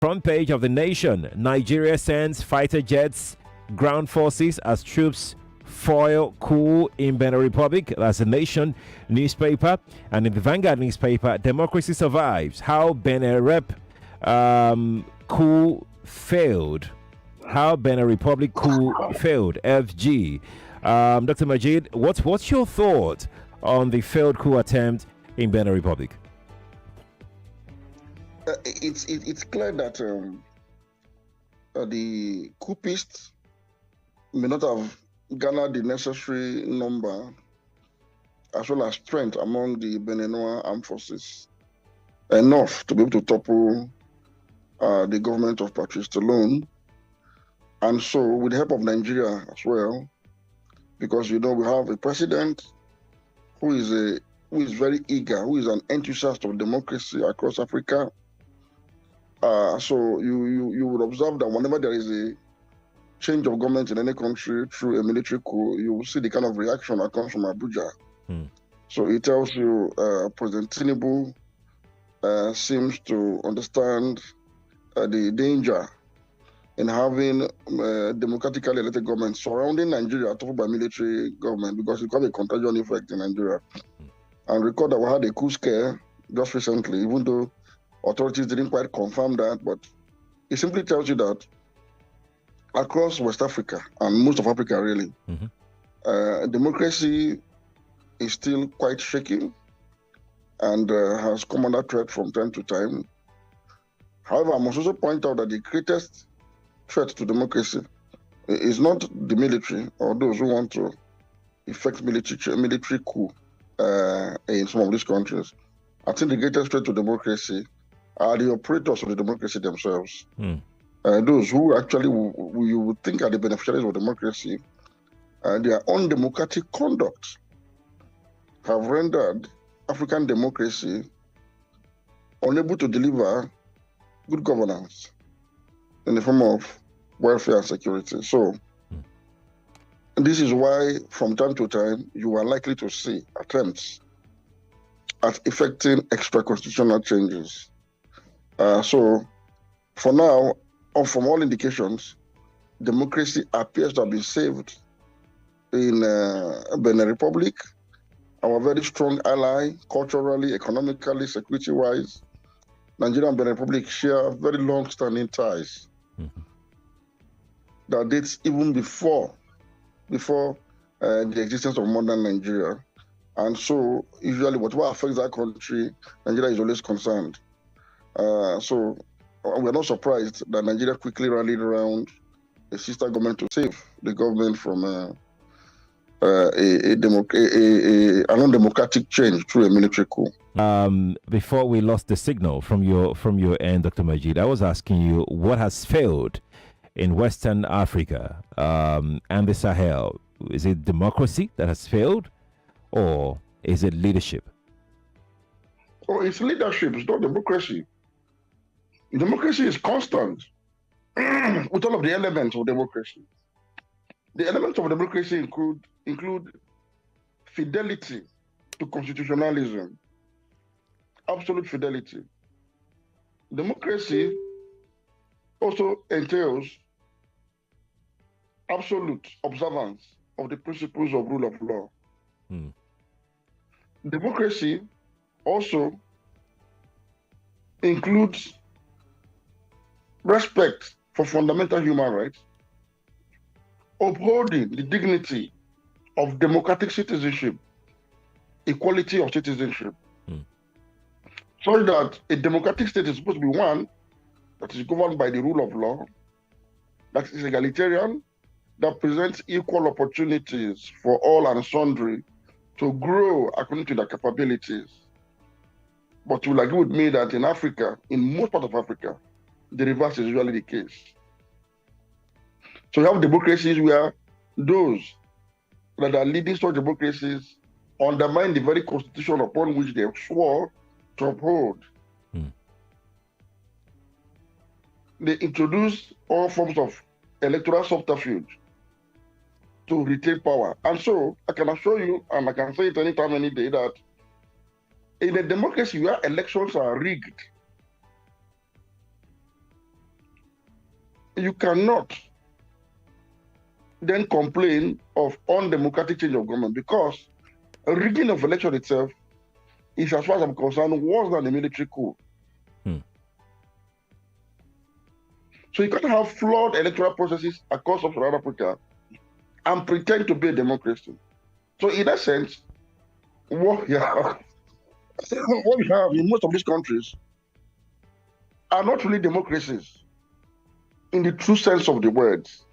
Front page of the Nation. Nigeria sends fighter jets, ground forces as troops foil coup in Benin Republic. That's the Nation newspaper. And in the Vanguard newspaper, democracy survives. How Benin Rep coup failed. How Benin Republic coup failed. FG. Dr. Majeed, what's your thought on the failed coup attempt in Benin Republic? It's clear that the coupists may not have garnered the necessary number as well as strength among the Beninois armed forces enough to be able to topple the government of Patrice Talon. And so, with the help of Nigeria as well, because we have a president who is very eager, who is an enthusiast of democracy across Africa. So you would observe that whenever there is a change of government in any country through a military coup, you will see the kind of reaction that comes from Abuja. So it tells you President Tinubu seems to understand the danger in having democratically elected government surrounding Nigeria topped by military government, because it has a contagion effect in Nigeria. And recall that we had a coup scare just recently, even though authorities didn't quite confirm that, but it simply tells you that across West Africa and most of Africa really, democracy is still quite shaky and has come under threat from time to time. However, I must also point out that the greatest threat to democracy is not the military or those who want to effect military coup in some of these countries. I think the greatest threat to democracy are the operators of the democracy themselves. Those who actually you would think are the beneficiaries of democracy, their undemocratic conduct have rendered African democracy unable to deliver good governance in the form of welfare and security. So this is why from time to time you are likely to see attempts at effecting extra-constitutional changes. So for now, from all indications, democracy appears to have been saved in Benin Republic, our very strong ally, culturally, economically, security-wise. Nigeria and Benin Republic share very long-standing ties that dates even before the existence of modern Nigeria. And so, usually, whatever affects that country, Nigeria is always concerned. So, we're not surprised that Nigeria quickly rallied around a sister government to save the government from an undemocratic change through a military coup. Before we lost the signal from your end, Dr. Majeed, I was asking you what has failed in Western Africa and the Sahel. Is it democracy that has failed, or is it leadership? Oh, it's leadership. It's not democracy. Democracy is constant with all of the elements of democracy. The elements of democracy include fidelity to constitutionalism, absolute fidelity. Democracy also entails absolute observance of the principles of rule of law. Democracy also includes respect for fundamental human rights, upholding the dignity of democratic citizenship, equality of citizenship, so that a democratic state is supposed to be one that is governed by the rule of law, that is egalitarian, that presents equal opportunities for all and sundry to grow according to their capabilities. But you will agree with me that in Africa, in most parts of Africa, the reverse is usually the case. So you have democracies where those that are leading such democracies undermine the very constitution upon which they swore to uphold. They introduce all forms of electoral subterfuge to retain power. And so I can assure you, and I can say it anytime, any day, that in a democracy where elections are rigged, you cannot then complain of undemocratic change of government, because a rigging of election itself is, as far as I'm concerned, worse than a military coup. So you can't have flawed electoral processes across Sub-Saharan Africa and pretend to be a democracy. So in that sense, what we have in most of these countries are not really democracies in the true sense of the words.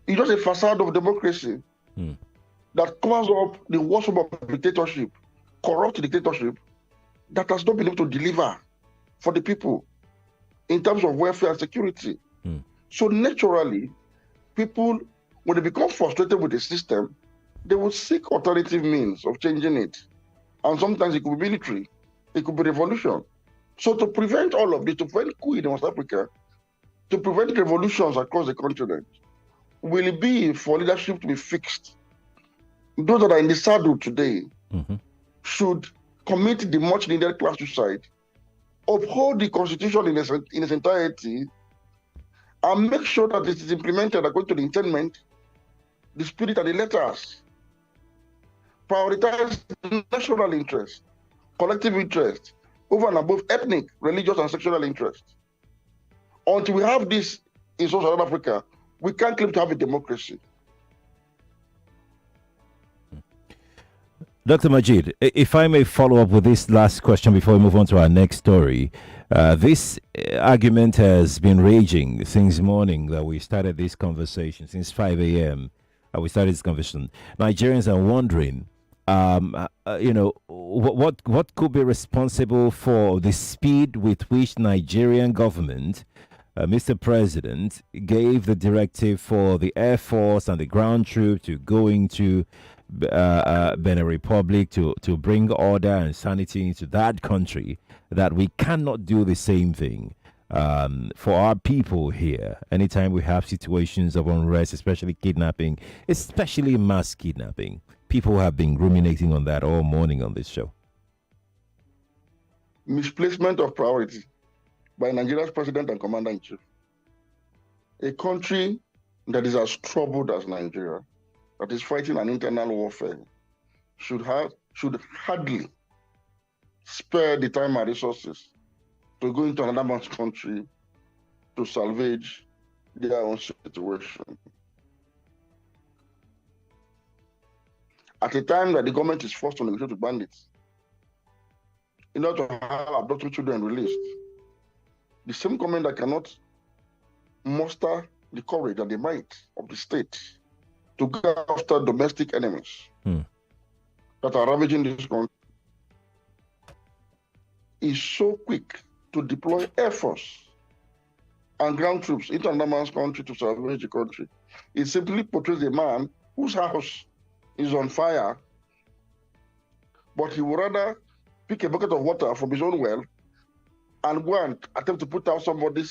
It's just a facade of democracy that covers up the worst form of dictatorship, corrupt dictatorship, that has not been able to deliver for the people in terms of welfare and security. So naturally, people, when they become frustrated with the system, they will seek alternative means of changing it. And sometimes it could be military, it could be revolution. So to prevent all of this, to prevent coup in West Africa, to prevent revolutions across the continent, will it be for leadership to be fixed? Those that are in the saddle today should commit the much needed class suicide, uphold the constitution in its entirety, and make sure that it is implemented according to the intent, the spirit, and the letters. Prioritize national interest, collective interest, over and above ethnic, religious, and sexual interest. Until we have this in Southern Africa, we can't claim to have a democracy. Dr. Majeed, if I may follow up with this last question before we move on to our next story. This argument has been raging since morning that we started this conversation, since 5 a.m. We started this conversation. Nigerians are wondering, what could be responsible for the speed with which Nigerian government, Mr. President, gave the directive for the Air Force and the ground troops to go into Benin Republic to bring order and sanity into that country, that we cannot do the same thing for our people here anytime we have situations of unrest, especially kidnapping, especially mass kidnapping. People have been ruminating on that all morning on this show. Misplacement of priority by Nigeria's president and commander-in-chief. A country that is as troubled as Nigeria, that is fighting an internal warfare, should hardly spare the time and resources to go into another man's country to salvage their own situation. At a time that the government is forced to negotiate with bandits in order to have abducted children released, the same government that cannot muster the courage and the might of the state to go after domestic enemies that are ravaging this country is so quick to deploy air force and ground troops into another man's country to salvage the country. It simply portrays a man whose house is on fire, but he would rather pick a bucket of water from his own well and go and attempt to put out somebody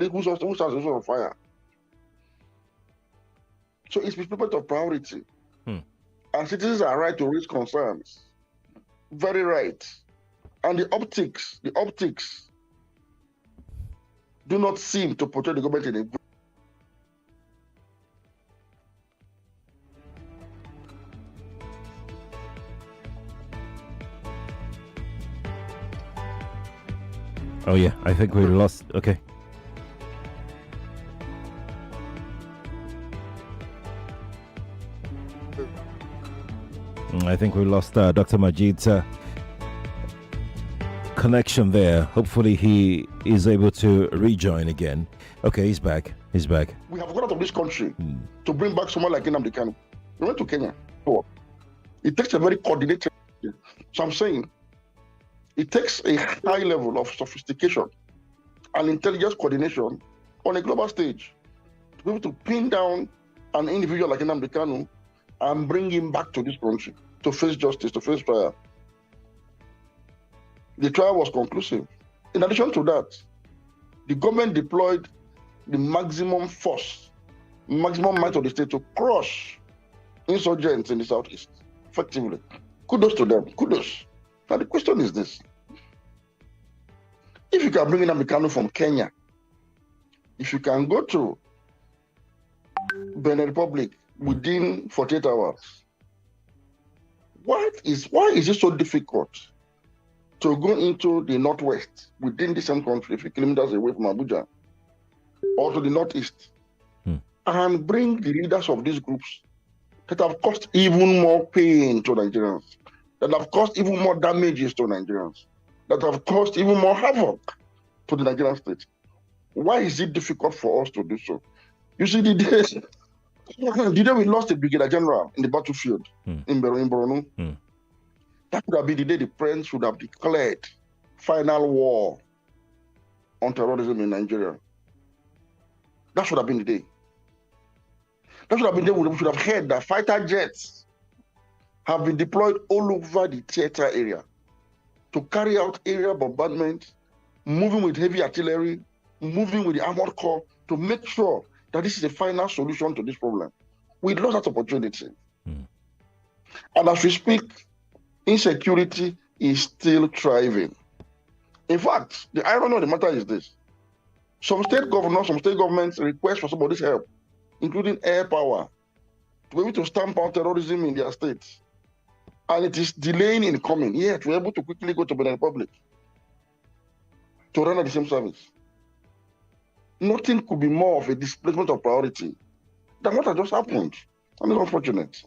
whose house is on fire. So it's misplacement of priority. And citizens are right to raise concerns. Very right. And the optics do not seem to portray the government in a good. Oh yeah, I think we lost. Okay. I think we lost Dr. Majeed's connection there. Hopefully he is able to rejoin again. Okay, he's back. We have gone out of this country to bring back someone like Nnamdi Kanu. We went to Kenya. It takes a very coordinated. So I'm saying it takes a high level of sophistication and intelligence coordination on a global stage to be able to pin down an individual like Nnamdi Kanu and bring him back to this country to face justice, to face trial. The trial was conclusive. In addition to that, the government deployed the maximum force, maximum might of the state to crush insurgents in the southeast, effectively. Kudos to them, kudos. Now the question is this. If you can bring in Nnamdi Kanu from Kenya, if you can go to Benin Republic within 48 hours. Why is it so difficult to go into the northwest within the same country, 50 kilometers away from Abuja, or to the northeast, and bring the leaders of these groups that have caused even more pain to Nigerians, that have caused even more damages to Nigerians, that have caused even more havoc to the Nigerian state? Why is it difficult for us to do so? You see, the day we lost a brigadier general in the battlefield in Borno, that would have been the day the French should have declared final war on terrorism in Nigeria. That should have been the day. That should have been the day we should have heard that fighter jets have been deployed all over the theater area to carry out aerial bombardment, moving with heavy artillery, moving with the armored corps to make sure that this is a final solution to this problem. We lost that opportunity. And as we speak, insecurity is still thriving. In fact, the irony of the matter is this. Some state governors, some state governments request for somebody's help, including air power, to be able to stamp out terrorism in their states. And it is delaying in coming. Yet we're able to quickly go to Benin Republic to render the same service. Nothing could be more of a displacement of priority than what has just happened. And it's unfortunate.